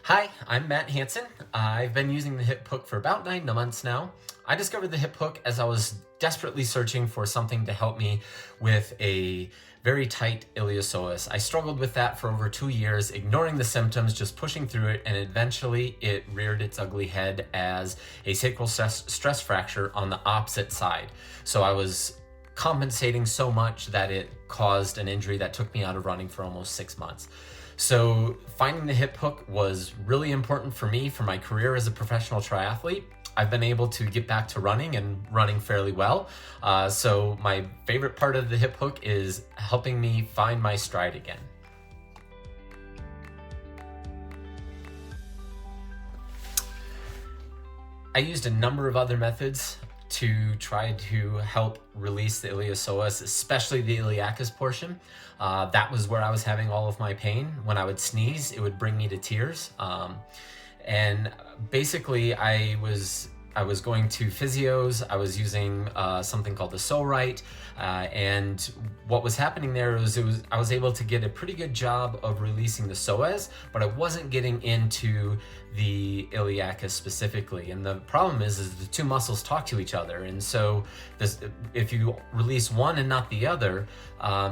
Hi, I'm Matt Hanson. I've been using the hip hook for about 9 months now. I discovered the hip hook as I was desperately searching for something to help me with a very tight iliopsoas. I struggled with that for over 2 years, ignoring the symptoms, just pushing through it, and eventually it reared its ugly head as a sacral stress fracture on the opposite side. So I was compensating so much that it caused an injury that took me out of running for almost 6 months. So finding the hip hook was really important for me for my career as a professional triathlete. I've been able to get back to running and running fairly well. So my favorite part of the hip hook is helping me find my stride again. I used a number of other methods to try to help release the iliopsoas, especially the iliacus portion. That was where I was having all of my pain. When I would sneeze, it would bring me to tears. And basically I was going to physios. I was using something called the Right, and what was happening there was I was able to get a pretty good job of releasing the psoas, but I wasn't getting into the iliacus specifically. And the problem is the two muscles talk to each other, and so if you release one and not the other,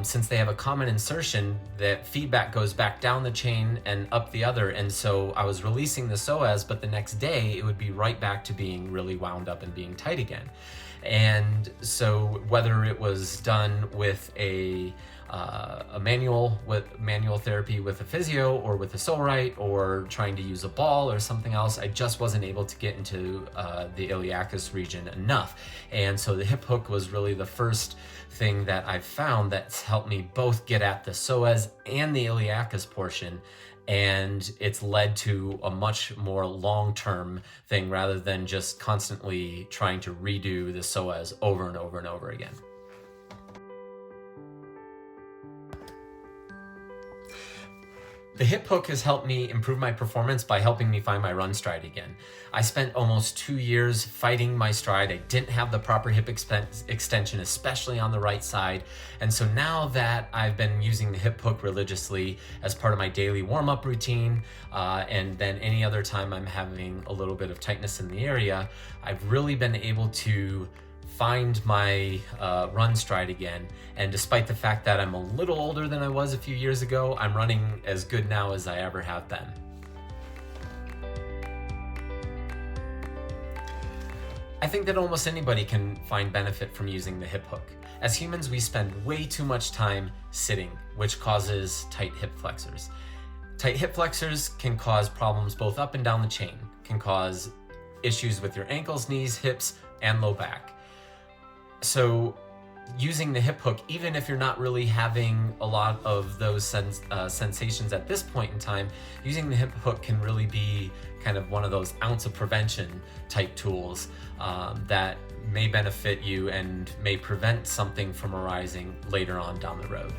since they have a common insertion, that feedback goes back down the chain and up the other. And so I was releasing the psoas, but the next day it would be right back to being really wound up and being tight again. And so whether it was done with a manual therapy with a physio, or with a Right, or trying to use a ball or something else, I just wasn't able to get into the iliacus region enough. And so the hip hook was really the first thing that I've found that's helped me both get at the psoas and the iliacus portion. And it's led to a much more long-term thing rather than just constantly trying to redo the psoas over and over and over again. The hip hook has helped me improve my performance by helping me find my run stride again. I spent almost 2 years fighting my stride. I didn't have the proper hip extension, especially on the right side. And so now that I've been using the hip hook religiously as part of my daily warm-up routine, and then any other time I'm having a little bit of tightness in the area, I've really been able to find my run stride again. And despite the fact that I'm a little older than I was a few years ago, I'm running as good now as I ever have been. I think that almost anybody can find benefit from using the hip hook. As humans, we spend way too much time sitting, which causes tight hip flexors. Tight hip flexors can cause problems both up and down the chain, can cause issues with your ankles, knees, hips, and low back. So using the hip hook, even if you're not really having a lot of those sensations at this point in time, using the hip hook can really be kind of one of those ounce of prevention type tools that may benefit you and may prevent something from arising later on down the road.